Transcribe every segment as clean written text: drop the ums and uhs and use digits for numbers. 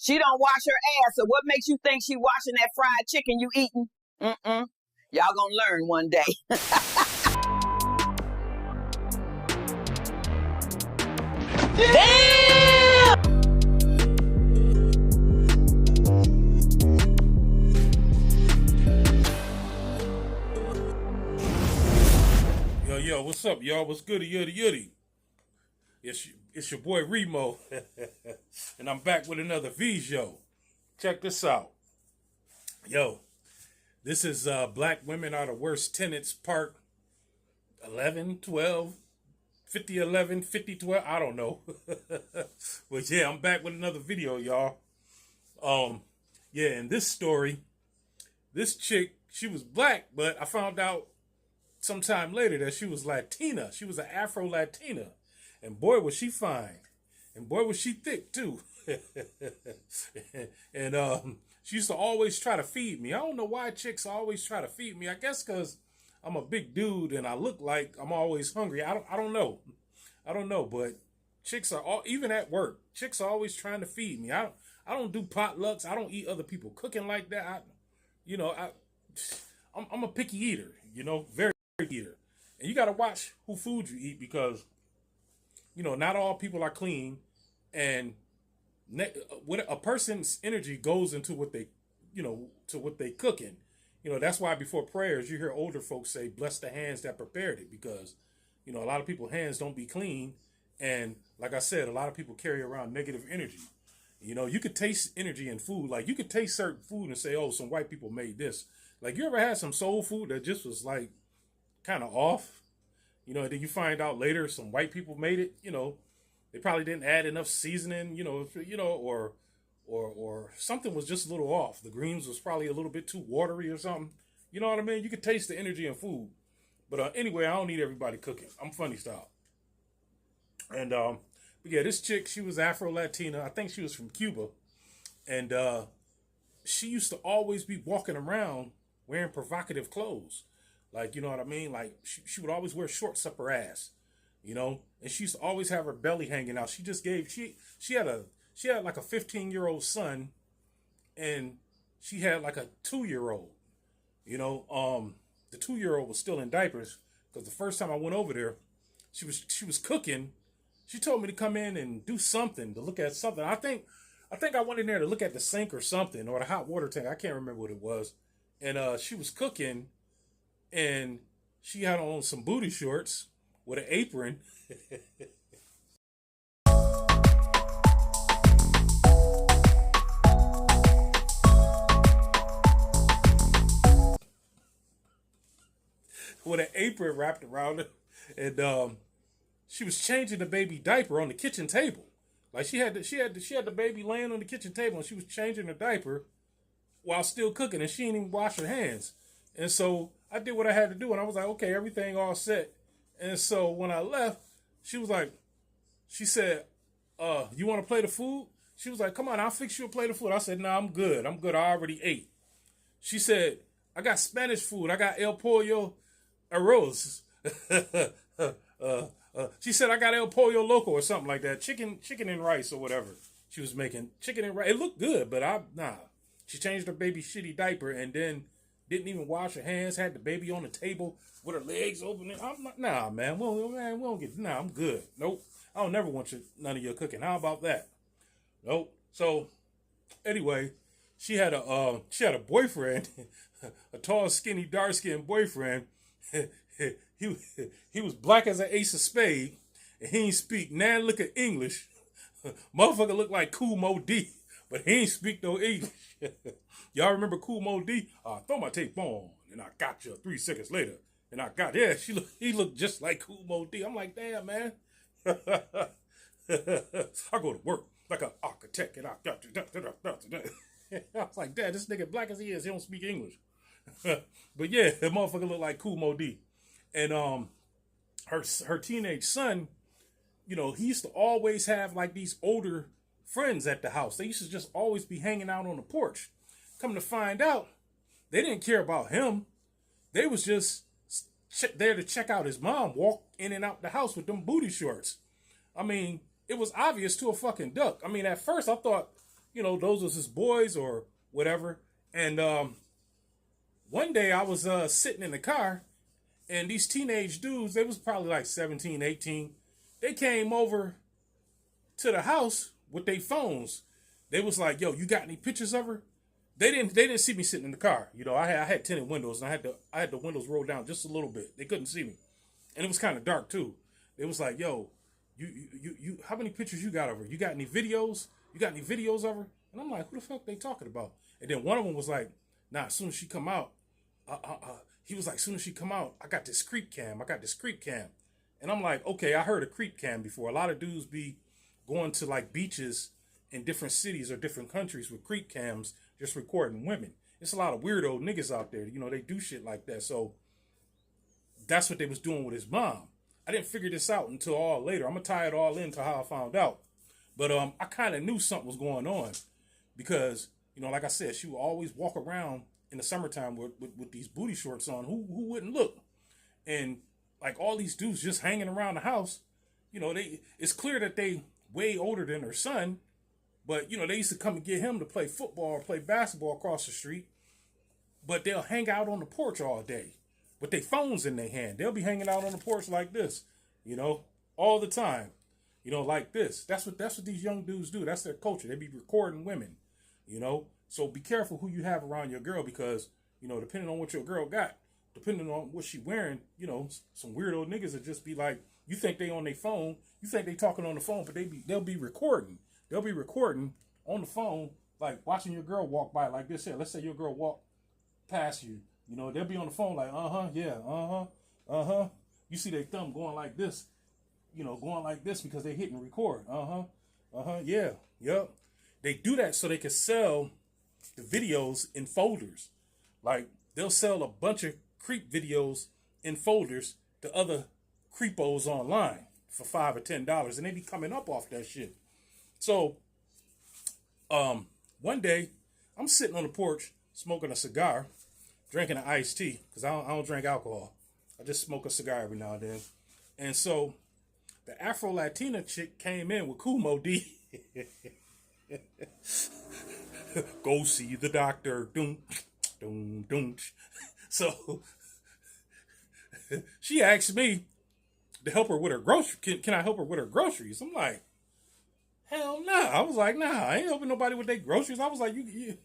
She don't wash her ass, so what makes you think she washing that fried chicken you eating? Mm-mm. Y'all gonna learn one day. Damn! Yo, what's up, y'all? What's goody, yuddy? It's your boy Remo, and I'm back with another video. Check this out. Yo, this is Black Women Are the Worst Tenants, part 11, 12, 50, 11, 50, 12, I don't know. But yeah, I'm back with another video, y'all. Yeah, in this story, this chick, she was black, but I found out sometime later that she was Latina. She was an Afro Latina. And boy, was she fine. And boy, was she thick, too. And she used to always try to feed me. I don't know why chicks always try to feed me. I guess because I'm a big dude and I look like I'm always hungry. I don't know. I don't know, but chicks are all, even at work, chicks are always trying to feed me. I don't do potlucks. I don't eat other people cooking like that. I'm a picky eater, very eater. And you got to watch who food you eat because, not all people are clean. And what a person's energy goes into what they, to what they cooking. That's why before prayers, you hear older folks say, bless the hands that prepared it. Because, a lot of people's hands don't be clean. And like I said, a lot of people carry around negative energy. You could taste energy in food. Like you could taste certain food and say, oh, some white people made this. Like you ever had some soul food that just was like kind of off? And then you find out later some white people made it, they probably didn't add enough seasoning, or something was just a little off. The greens was probably a little bit too watery or something. You know what I mean? You could taste the energy in food. But anyway, I don't need everybody cooking. I'm funny style. And but yeah, this chick, she was Afro-Latina. I think she was from Cuba. And she used to always be walking around wearing provocative clothes. Like, you know what I mean? Like, she would always wear shorts up her ass, and she used to always have her belly hanging out. She just she had like a 15-year-old son, and she had like a 2-year-old, the 2-year-old was still in diapers because the first time I went over there, she was cooking. She told me to come in and do something, to look at something. I think I went in there to look at the sink or something, or the hot water tank. I can't remember what it was. And she was cooking, and she had on some booty shorts with an apron. With an apron wrapped around her. And she was changing the baby diaper on the kitchen table. Like she had the baby laying on the kitchen table, and she was changing her diaper while still cooking, and she didn't even wash her hands. And so I did what I had to do, and I was like, okay, everything all set. And so when I left, she said, you want to play the food? She was like, come on, I'll fix you a plate of food. I said, no, I'm good. I already ate. She said, I got Spanish food. I got el pollo arroz. She said, I got el pollo loco or something like that. Chicken and rice or whatever. She was making chicken and rice. It looked good, but nah. She changed her baby's shitty diaper and then didn't even wash her hands, had the baby on the table with her legs open. I'm like, nah, man, we don't get, nah, I'm good. Nope. I don't never want none of your cooking. How about that? Nope. So, anyway, she had a boyfriend, a tall, skinny, dark-skinned boyfriend. He was black as an ace of spade, and he ain't speak nan lick of English. Motherfucker looked like Kool Mo D, but he ain't speak no English. Y'all remember Kool Mo D? Throw my tape on, and I got you 3 seconds later. And he looked just like Kool Mo D. I'm like, damn, man. I go to work like an architect, and I got you. I was like, damn, this nigga black as he is, he don't speak English. But yeah, the motherfucker looked like Kool Mo D. And her teenage son, he used to always have like these older friends at the house. They used to just always be hanging out on the porch. Come to find out, they didn't care about him. They was just there to check out his mom walk in and out the house with them booty shorts. I mean, it was obvious to a fucking duck. I mean, at first I thought those was his boys or whatever. And one day I was sitting in the car, and these teenage dudes, they was probably like 17, 18. They came over to the house with their phones. They was like, "Yo, you got any pictures of her?" They didn't see me sitting in the car. I had tinted windows, and I had the windows rolled down just a little bit. They couldn't see me, and it was kind of dark too. It was like, "Yo, you how many pictures you got of her? You got any videos? You got any videos of her?" And I'm like, "Who the fuck they talking about?" And then one of them was like, "Nah, as soon as she come out, he was like, as soon as she come out, I got this creep cam. And I'm like, okay, I heard of creep cam before. A lot of dudes be going to like beaches in different cities or different countries with creep cams, just recording women. It's a lot of weirdo niggas out there. They do shit like that. So that's what they was doing with his mom. I didn't figure this out until all later. I'm gonna tie it all into how I found out. But I kind of knew something was going on because, like I said, she would always walk around in the summertime with these booty shorts on. Who wouldn't look? And like all these dudes just hanging around the house, it's clear that they way older than her son, but they used to come and get him to play football or play basketball across the street. But they'll hang out on the porch all day with their phones in their hand. They'll be hanging out on the porch like this, all the time, like this. That's what these young dudes do. That's their culture. They be recording women, So be careful who you have around your girl because, depending on what your girl got, depending on what she wearing, some weirdo niggas would just be like, you think they on their phone, you think they talking on the phone, but they'll be recording. They'll be recording on the phone, like watching your girl walk by like this here. Let's say your girl walk past you, they'll be on the phone like, yeah, You see their thumb going like this, because they hitting record. Yeah, yep. They do that so they can sell the videos in folders. Like they'll sell a bunch of creep videos in folders to other creepos online for $5 or $10, and they be coming up off that shit. So, one day I'm sitting on the porch smoking a cigar, drinking an iced tea because I don't drink alcohol. I just smoke a cigar every now and then. And so the Afro Latina chick came in with Kumo D. Go see the doctor. Doom, doom, doom. So she asked me to help her with her groceries. Can I help her with her groceries? I'm like, hell nah. I was like, nah, I ain't helping nobody with their groceries. I was like, you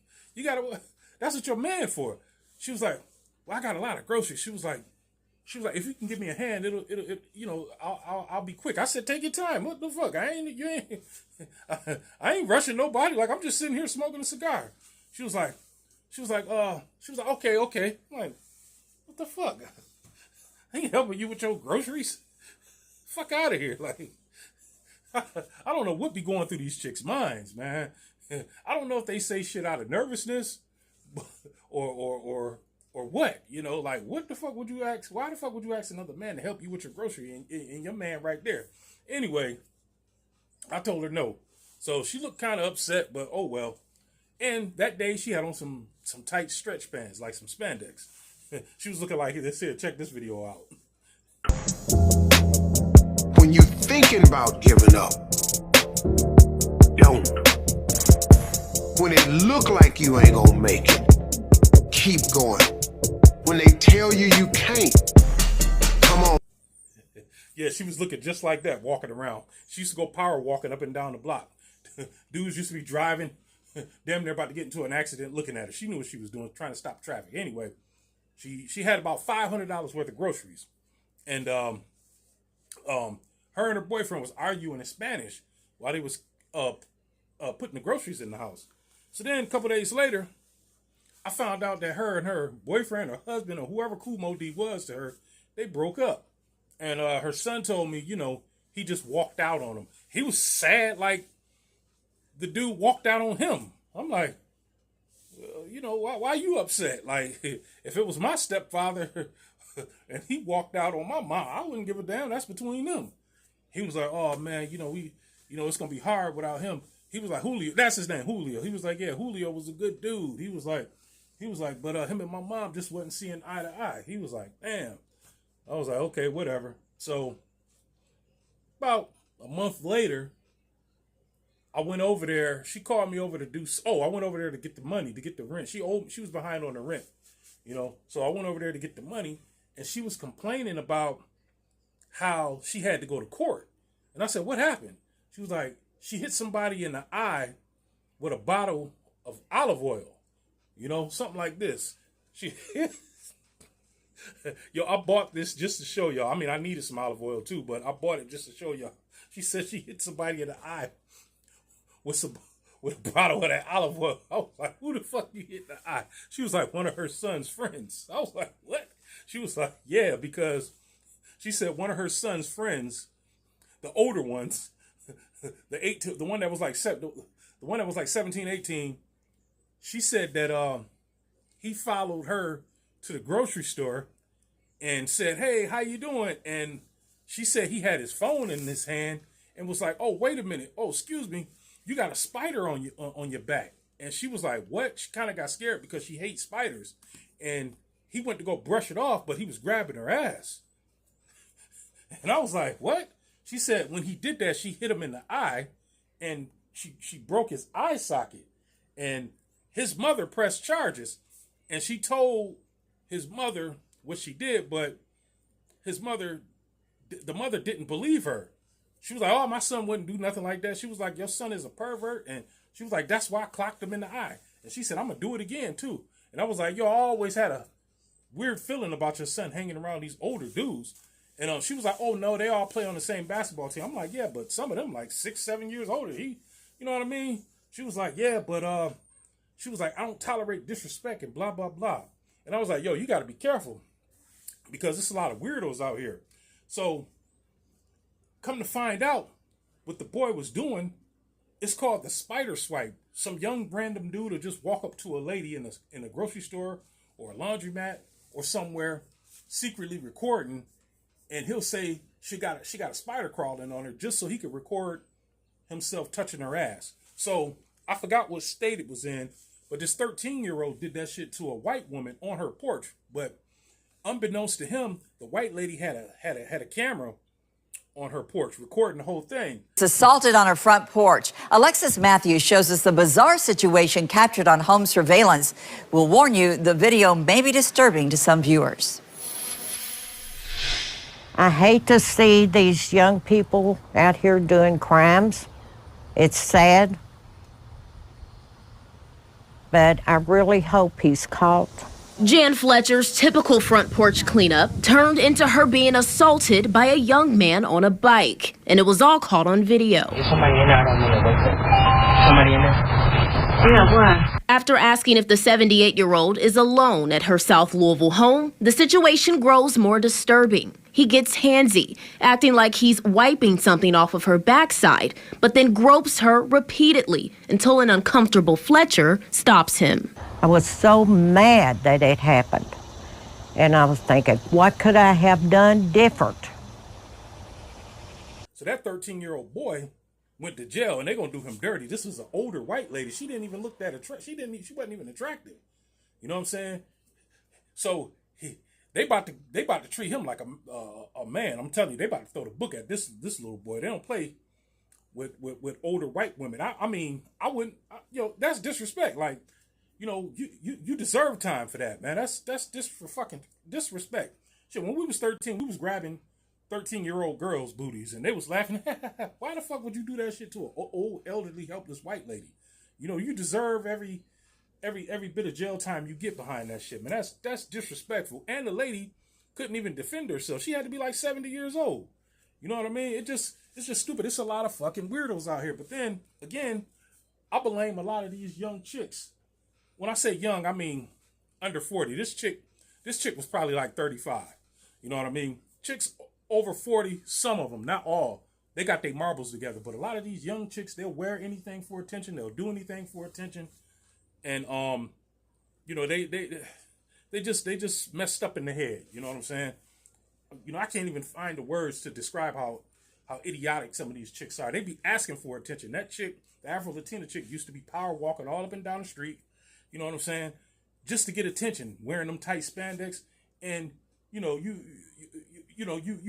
gotta, that's what you're man for. She was like, well, I got a lot of groceries. She was like, if you can give me a hand, I'll be quick. I said, take your time. What the fuck? I ain't rushing nobody. Like, I'm just sitting here smoking a cigar. She was like, okay. I'm like, what the fuck? I ain't helping you with your groceries. Fuck out of here. Like, I don't know what be going through these chicks' minds, man. I don't know if they say shit out of nervousness or what, like what the fuck would you ask? Why the fuck would you ask another man to help you with your grocery and your man right there? Anyway, I told her no. So she looked kind of upset, but oh well. And that day she had on some tight stretch pants, like some spandex. She was looking like this here. Check this video out. When you thinking about giving up, don't. When it look like you ain't gonna make it, keep going. When they tell you you can't, come on. Yeah, she was looking just like that, walking around. She used to go power walking up and down the block. Dudes used to be driving, damn near about to get into an accident looking at her. She knew what she was doing, trying to stop traffic. Anyway, she had about $500 worth of groceries. And her and her boyfriend was arguing in Spanish while they was putting the groceries in the house. So then a couple days later, I found out that her and her boyfriend or husband or whoever Kumo D was to her, they broke up. And her son told me, he just walked out on him. He was sad like the dude walked out on him. I'm like, well, why are you upset? Like, if it was my stepfather and he walked out on my mom, I wouldn't give a damn. That's between them. He was like, oh man, it's gonna be hard without him. He was like, Julio, that's his name, Julio. He was like, yeah, Julio was a good dude. He was like, but him and my mom just wasn't seeing eye to eye. He was like, damn. I was like, okay, whatever. So about a month later, I went over there. She called me over to do. Oh, I went over there to get the money, to get the rent. She was behind on the rent, you know. So I went over there to get the money, and she was complaining about how she had to go to court. And I said, "What happened?" She was like, "She hit somebody in the eye with a bottle of olive oil, you know, something like this." She, yo, I bought this just to show y'all. I mean, I needed some olive oil too, but I bought it just to show y'all. She said she hit somebody in the eye with a bottle of that olive oil. I was like, "Who the fuck you hit in the eye?" She was like, "One of her son's friends." I was like, "What?" She was like, "Yeah," because she said one of her son's friends, the older ones, the one that was like 17, 18, she said that he followed her to the grocery store and said, "Hey, how you doing?" And she said he had his phone in his hand and was like, "Oh, wait a minute. Oh, excuse me. You got a spider on your back." And she was like, "What?" She kind of got scared because she hates spiders. And he went to go brush it off, but he was grabbing her ass. And I was like, "What?" She said when he did that, she hit him in the eye and she broke his eye socket. And his mother pressed charges. And she told his mother what she did, but the mother didn't believe her. She was like, "Oh, my son wouldn't do nothing like that." She was like, "Your son is a pervert." And she was like, "That's why I clocked him in the eye." And she said, "I'm going to do it again too." And I was like, "Yo, I always had a weird feeling about your son hanging around these older dudes." And she was like, "Oh no, they all play on the same basketball team." I'm like, "Yeah, but some of them like 6, 7 years older. You know what I mean?" She was like, "Yeah, but she was like, I don't tolerate disrespect and blah, blah, blah." And I was like, "Yo, you got to be careful because there's a lot of weirdos out here." So come to find out what the boy was doing, it's called the spider swipe. Some young random dude will just walk up to a lady in a grocery store or a laundromat or somewhere secretly recording, and he'll say she got a spider crawling on her just so he could record himself touching her ass. So I forgot what state it was in, but this 13-year-old did that shit to a white woman on her porch. But unbeknownst to him, the white lady had a camera on her porch recording the whole thing. Assaulted on her front porch. Alexis Matthews shows us the bizarre situation captured on home surveillance. We'll warn you, the video may be disturbing to some viewers. I hate to see these young people out here doing crimes. It's sad, but I really hope he's caught. Jan Fletcher's typical front porch cleanup turned into her being assaulted by a young man on a bike, and it was all caught on video. There's somebody in there. I don't know what. Somebody in there. Yeah, why? After asking if the 78-year-old is alone at her South Louisville home, the situation grows more disturbing. He gets handsy, acting like he's wiping something off of her backside, but then gropes her repeatedly until an uncomfortable Fletcher stops him. I was so mad that it happened. And I was thinking, what could I have done different? So that 13-year-old boy went to jail, and they're gonna do him dirty. This was an older white lady. She didn't even look that attractive. She wasn't even attractive. You know what I'm saying? So they about to treat him like a man. I'm telling you, they about to throw the book at this little boy. They don't play with older white women. I mean, I wouldn't. That's disrespect. Like, you deserve time for that, man. That's just for fucking disrespect. Shit, when we was 13, we was grabbing 13-year-old girls' booties, and they was laughing. Why the fuck would you do that shit to an old, elderly, helpless white lady? You deserve every bit of jail time you get behind that shit, man. That's disrespectful. And the lady couldn't even defend herself. She had to be like 70 years old. You know what I mean? It's just stupid. It's a lot of fucking weirdos out here. But then again, I blame a lot of these young chicks. When I say young, I mean under 40. This chick was probably like 35. You know what I mean? Chicks over 40, some of them, not all, they got their marbles together. But a lot of these young chicks, they'll wear anything for attention. They'll do anything for attention. And they just messed up in the head. You know what I'm saying? I can't even find the words to describe how idiotic some of these chicks are. They be asking for attention. That chick, the Afro Latina chick, used to be power walking all up and down the street. You know what I'm saying? Just to get attention, wearing them tight spandex, and you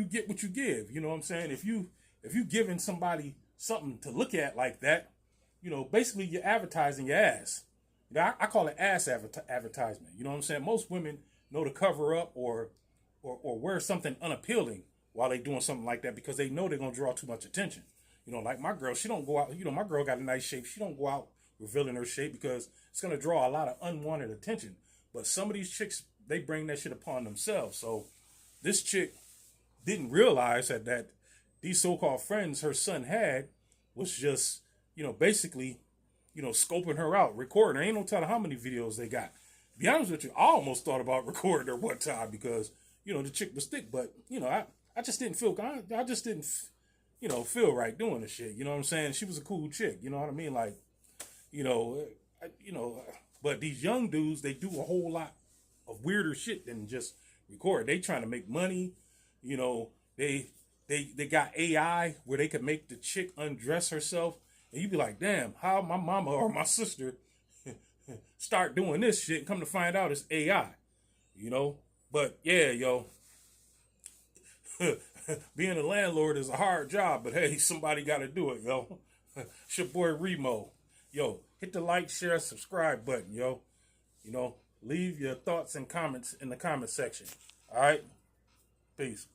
get what you give. You know what I'm saying? If you giving somebody something to look at like that, basically you're advertising your ass. I call it ass advertisement. You know what I'm saying? Most women know to cover up or wear something unappealing while they doing something like that because they know they're gonna draw too much attention. Like my girl, she don't go out. My girl got a nice shape. She don't go out revealing her shape because it's gonna draw a lot of unwanted attention. But some of these chicks, they bring that shit upon themselves. So this chick didn't realize that these so-called friends her son had was just, basically, scoping her out, recording her. Ain't no telling how many videos they got. To be honest with you, I almost thought about recording her one time because, the chick was thick. But, I just didn't feel, I just didn't, feel right doing the shit. You know what I'm saying? She was a cool chick. You know what I mean? Like, but these young dudes, they do a whole lot of weirder shit than just record. They trying to make money. They got AI where they could make the chick undress herself. And you be like, damn, how my mama or my sister start doing this shit? Come to find out it's AI, But yeah, being a landlord is a hard job, but hey, somebody got to do it, yo. It's your boy Remo. Yo, hit the like, share, subscribe button, yo. Leave your thoughts and comments in the comment section. All right? Peace.